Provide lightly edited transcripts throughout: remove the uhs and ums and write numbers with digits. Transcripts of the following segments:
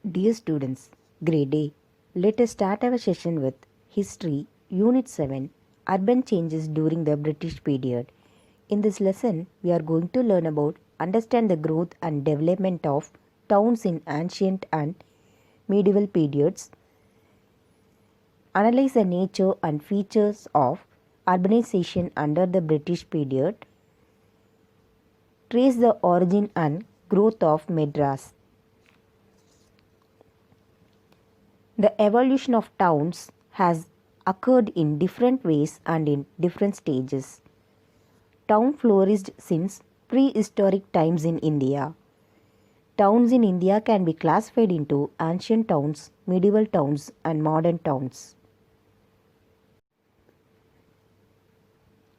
Dear students, grade A, let us start our session with History, Unit 7, Urban Changes during the British period. In this lesson, we are going to learn about understand the growth and development of towns in ancient and medieval periods, analyze the nature and features of urbanization under the British period, trace the origin and growth of Madras. The evolution of towns has occurred in different ways and in different stages. Town flourished since prehistoric times in India. Towns in India can be classified into ancient towns, medieval towns, and modern towns.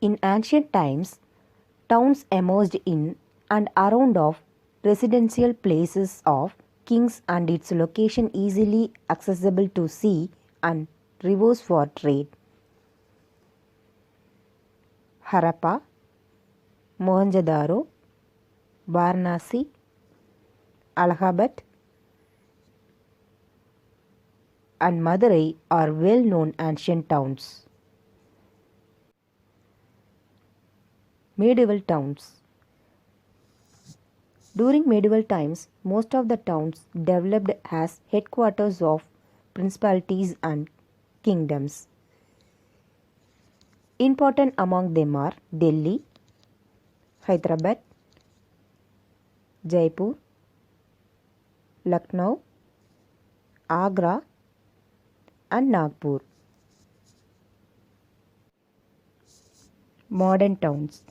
In ancient times, towns emerged in and around of residential places of kings and its location easily accessible to sea and rivers for trade. Harappa, Mohenjo-daro, Varanasi, Allahabad, and Madurai are well-known ancient towns. Medieval towns. During medieval times, most of the towns developed as headquarters of principalities and kingdoms. Important among them are Delhi, Hyderabad, Jaipur, Lucknow, Agra, and Nagpur. Modern towns.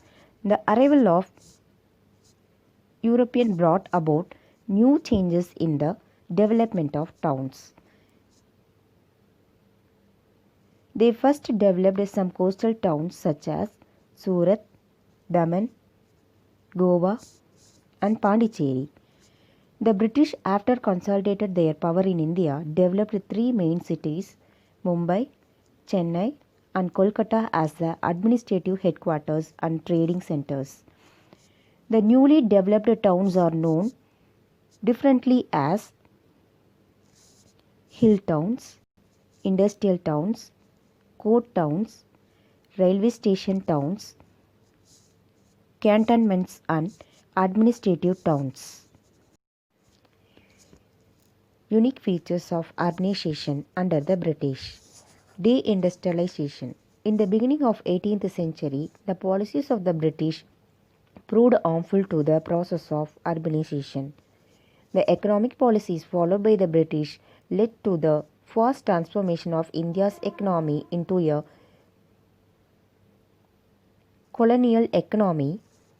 The arrival of European brought about new changes in the development of towns. They first developed some coastal towns such as Surat, Daman, Goa, and Pondicherry. The British, after consolidated their power in India, developed three main cities, Mumbai, Chennai, and Kolkata as the administrative headquarters and trading centers. The newly developed towns are known differently as hill towns, industrial towns, court towns, railway station towns, cantonments, and administrative towns. Unique features of urbanization under the British. Deindustrialization. In the beginning of 18th century, the policies of the British proved harmful to the process of urbanization. The economic policies followed by the British led to the fast transformation of India's economy into a colonial economy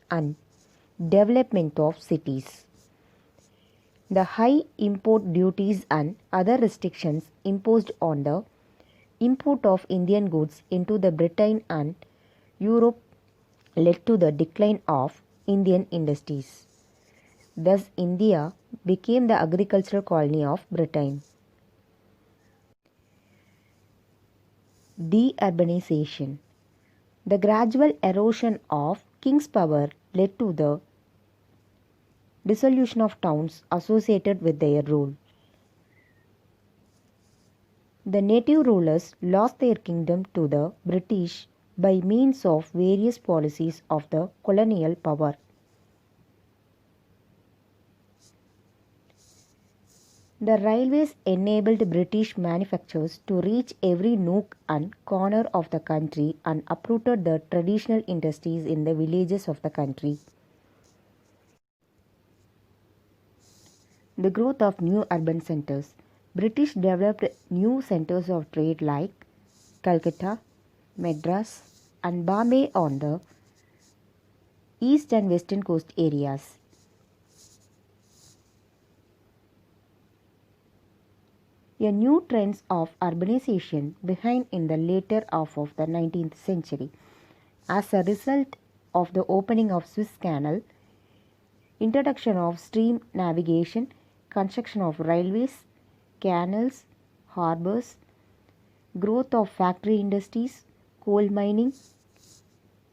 and development of cities. The high import duties and other restrictions imposed on the import of Indian goods into the Britain and Europe led to the decline of Indian industries. Thus, India became the agricultural colony of Britain. Deurbanization. The gradual erosion of king's power led to the dissolution of towns associated with their rule. The native rulers lost their kingdom to the British by means of various policies of the colonial power. The railways enabled British manufacturers to reach every nook and corner of the country and uprooted the traditional industries in the villages of the country. The growth of new urban centers. British developed new centers of trade like Calcutta, Madras, and Bombay on the east and western coast areas. A new trend of urbanization began in the later half of the 19th century. As a result of the opening of Suez Canal, introduction of steam navigation, construction of railways, canals, harbors, growth of factory industries, coal mining,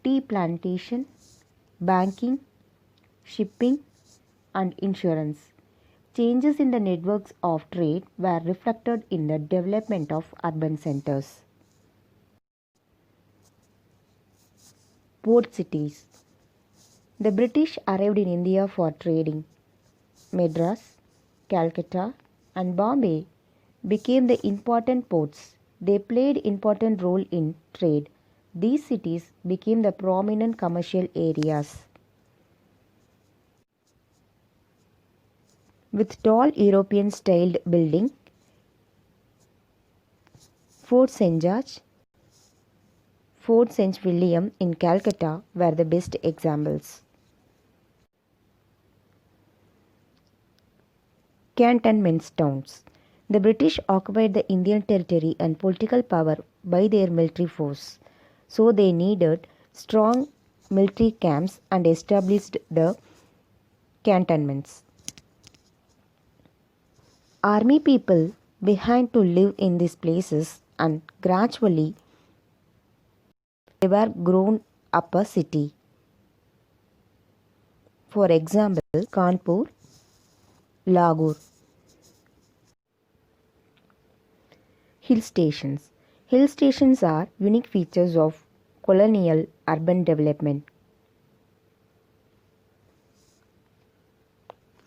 tea plantation, banking, shipping, and insurance. Changes in the networks of trade were reflected in the development of urban centers. Port cities. The British arrived in India for trading. Madras, Calcutta, and Bombay became the important ports. They played important role in trade. These cities became the prominent commercial areas. With tall European styled building, Fort St. George, Fort St. William in Calcutta were the best examples. Cantonment towns. The British occupied the Indian territory and political power by their military force. So they needed strong military camps and established the cantonments. Army people began to live in these places and gradually they were grown up a city. For example, Kanpur, Lahore. Hill stations. Hill stations are unique features of colonial urban development.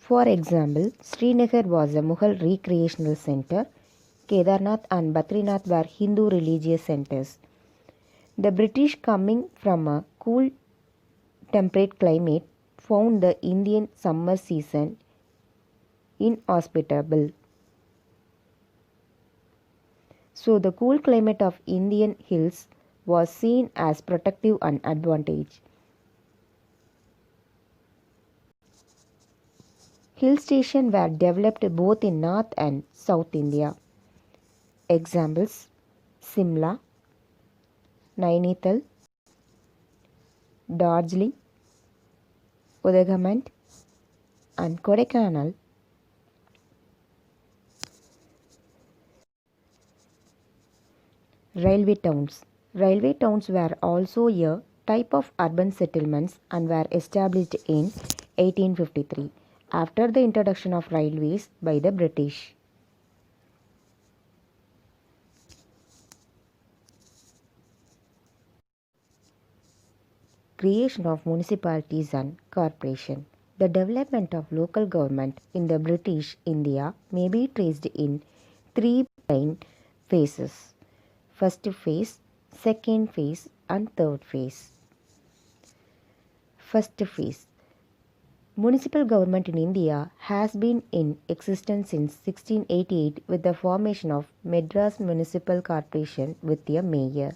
For example, Srinagar was a Mughal recreational center. Kedarnath and Badrinath were Hindu religious centers. The British, coming from a cool temperate climate, found the Indian summer season inhospitable. So the cool climate of Indian hills was seen as protective and advantage. Hill stations were developed both in North and South India. Examples: Simla, Nainital, Darjeeling, Udagamand, and Kodaikanal. Railway towns. Railway towns were also a type of urban settlements and were established in 1853 after the introduction of railways by the British. Creation of municipalities and corporations. The development of local government in the British India may be traced in three main phases. First phase, second phase, and third phase. First phase. Municipal government in India has been in existence since 1688 with the formation of Madras Municipal Corporation with a mayor.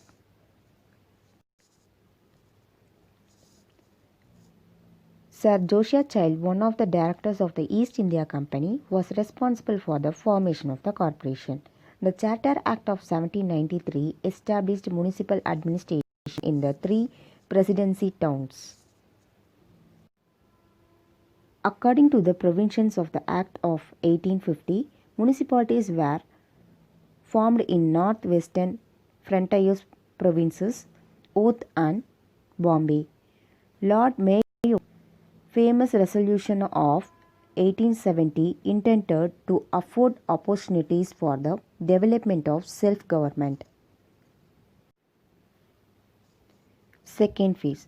Sir Josiah Child, one of the directors of the East India Company, was responsible for the formation of the corporation. The Charter Act of 1793 established municipal administration in the three presidency towns. According to the provisions of the Act of 1850, municipalities were formed in northwestern frontier provinces, Oudh and Bombay. Lord Mayo's famous resolution of 1870 intended to afford opportunities for the development of self-government. Second phase.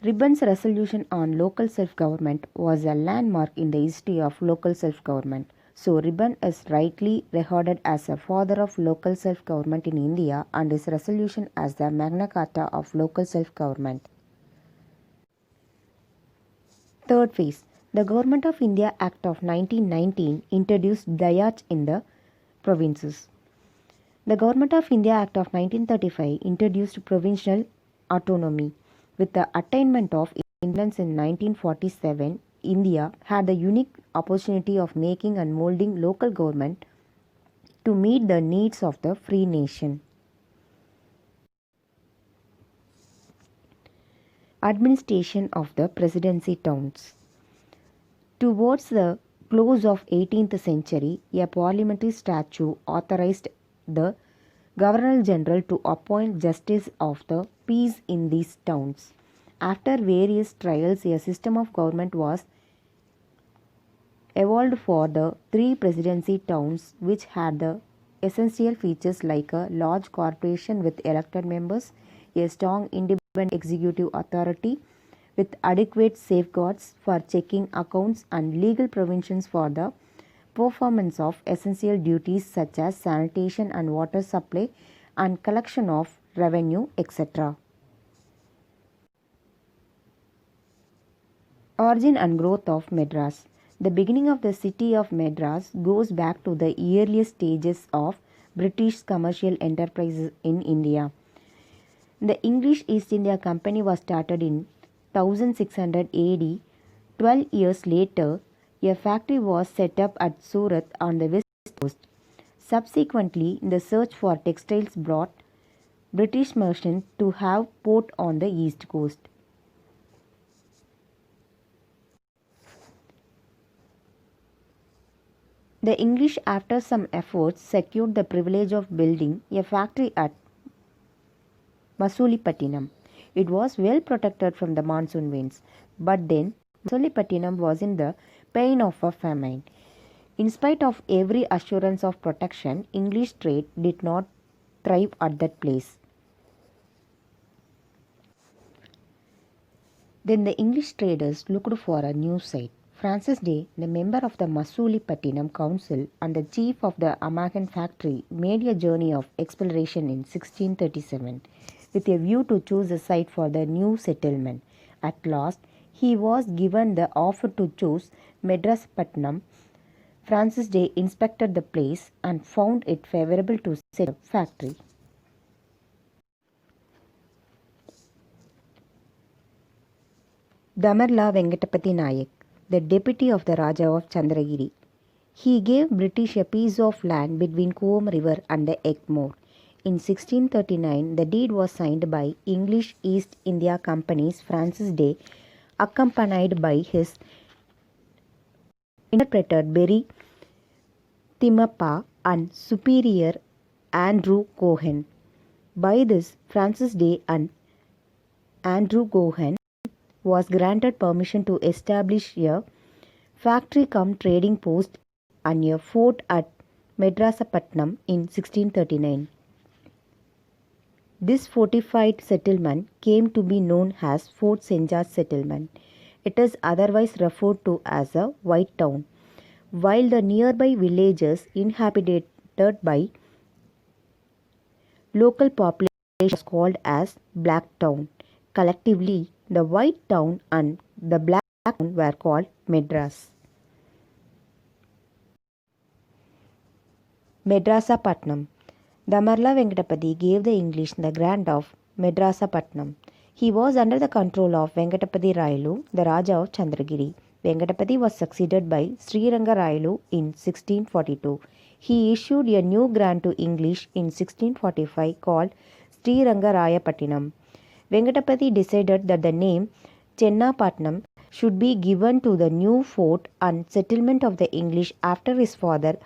Ribbon's resolution on local self-government was a landmark in the history of local self-government. So Ribbon is rightly regarded as a father of local self-government in India and his resolution as the Magna Carta of local self-government. Third phase. The Government of India Act of 1919 introduced Dayats in the provinces. The Government of India Act of 1935 introduced provincial autonomy. With the attainment of independence in 1947, India had the unique opportunity of making and molding local government to meet the needs of the free nation. Administration of the presidency towns. Towards the close of 18th century, a parliamentary statute authorized the Governor General to appoint justice of the peace in these towns. After various trials, a system of government was evolved for the three presidency towns which had the essential features like a large corporation with elected members, a strong independent executive authority with adequate safeguards for checking accounts and legal provisions for the performance of essential duties such as sanitation and water supply and collection of revenue, etc. Origin and growth of Madras. The beginning of the city of Madras goes back to the earliest stages of British commercial enterprises in India. The English East India Company was started in 1600 AD. 12 years later, a factory was set up at Surat on the west coast. Subsequently, the search for textiles brought British merchants to have port on the east coast. The English, after some efforts, secured the privilege of building a factory at Masulipatinam. It was well protected from the monsoon winds, but then Masulipatinam was in the pain of a famine. In spite of every assurance of protection, English trade did not thrive at that place. Then the English traders looked for a new site. Francis Day, the member of the Masulipatinam Council and the chief of the Amahan factory, made a journey of exploration in 1637 with a view to choose a site for the new settlement. At last, he was given the offer to choose Madraspatnam. Francis Day inspected the place and found it favorable to set up factory. Damarla Venkatapati Nayak, the deputy of the Raja of Chandragiri. He gave British a piece of land between Coombe River and the Egmore. In 1639, the deed was signed by English East India Company's Francis Day, accompanied by his interpreter Berry Timapa and superior Andrew Cohen. By this, Francis Day and Andrew Cohen was granted permission to establish a factory cum trading post and a fort at Madrasapatnam in 1639. This fortified settlement came to be known as Fort St. George Settlement. It is otherwise referred to as a White Town, while the nearby villages inhabited by local population was called as Black Town. Collectively, the White Town and the Black Town were called Madras. Madrasapatnam. Damarla Venkatapati gave the English the grant of Madrasapatnam. He was under the control of Venkatapati Rayulu, the Raja of Chandragiri. Venkatapati was succeeded by Sriranga Rayulu in 1642. He issued a new grant to English in 1645 called Sriranga Rayapattinam. Venkatapati decided that the name Chennapatnam should be given to the new fort and settlement of the English after his father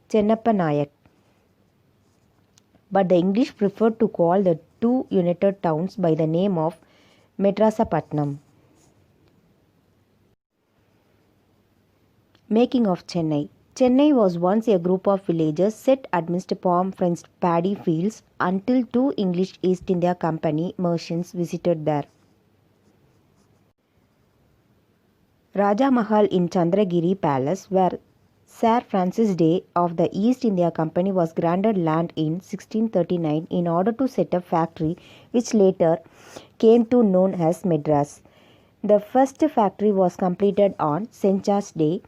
Chennappa Nayak. But the English preferred to call the two united towns by the name of Madrasapatnam. Making of Chennai. Chennai was once a group of villages set amidst palm-fringed paddy fields until two English East India Company merchants visited there. Raja Mahal in Chandragiri Palace, where Sir Francis Day of the East India Company was granted land in 1639 in order to set up factory which later came to known as Madras. The first factory was completed on St. George's Day,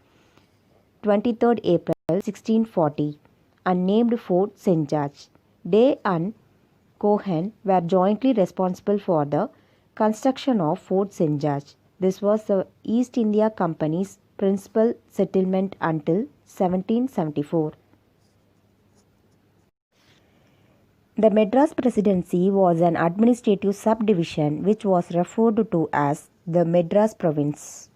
23rd April 1640 and named Fort St. George. Day and Cohen were jointly responsible for the construction of Fort St. George. This was the East India Company's principal settlement until 1774. The Madras Presidency was an administrative subdivision which was referred to as the Madras Province.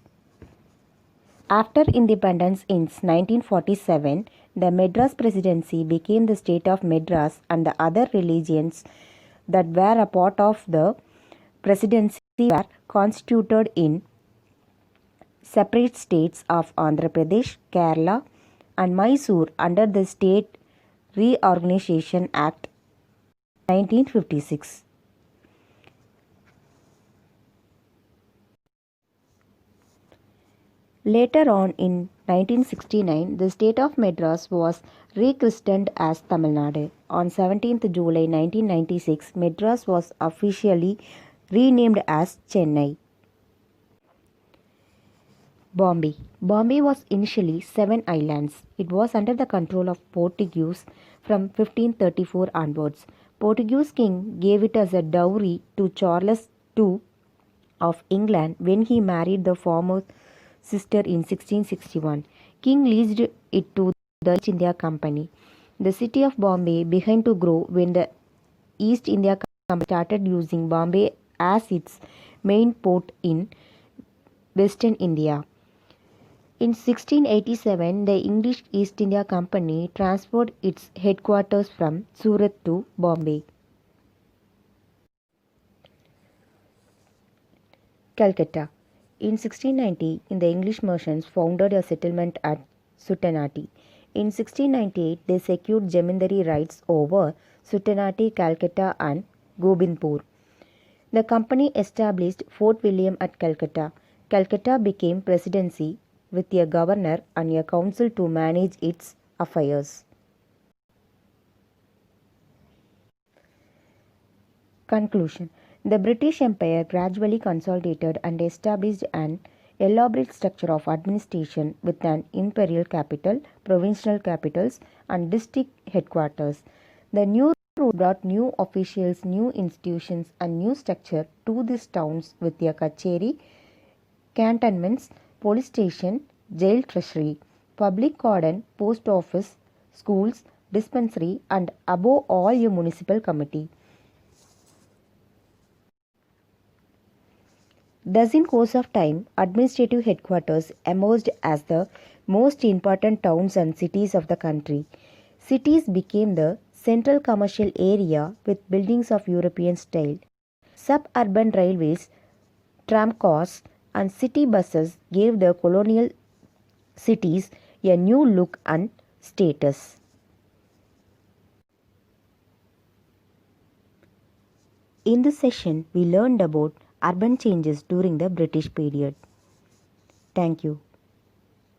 After independence in 1947, the Madras Presidency became the state of Madras and the other regions that were a part of the presidency were constituted in separate states of Andhra Pradesh, Kerala, and Mysore under the State Reorganization Act 1956. Later on in 1969, the state of Madras was rechristened as Tamil Nadu. On 17th July 1996, Madras was officially renamed as Chennai. Bombay. Bombay was initially 7 islands. It was under the control of Portuguese from 1534 onwards. Portuguese king gave it as a dowry to Charles II of England when he married the former sister in 1661. King leased it to the East India Company. The city of Bombay began to grow when the East India Company started using Bombay as its main port in Western India. In 1687, the English East India Company transferred its headquarters from Surat to Bombay. Calcutta. In 1690, the English merchants founded a settlement at Suttanati. In 1698, they secured Jamindari rights over Suttanati, Calcutta and Gobindpur. The company established Fort William at Calcutta. Calcutta became presidency with a governor and a council to manage its affairs. Conclusion. The British Empire gradually consolidated and established an elaborate structure of administration with an imperial capital, provincial capitals, and district headquarters. The new rule brought new officials, new institutions, and new structure to these towns with a kacheri, cantonments, police station, jail, treasury, public garden, post office, schools, dispensary, and above all a municipal committee. Thus, in course of time, administrative headquarters emerged as the most important towns and cities of the country. Cities became the central commercial area with buildings of European style. Suburban railways, tramcars, and city buses gave the colonial cities a new look and status. In this session, we learned about urban changes during the British period. Thank you.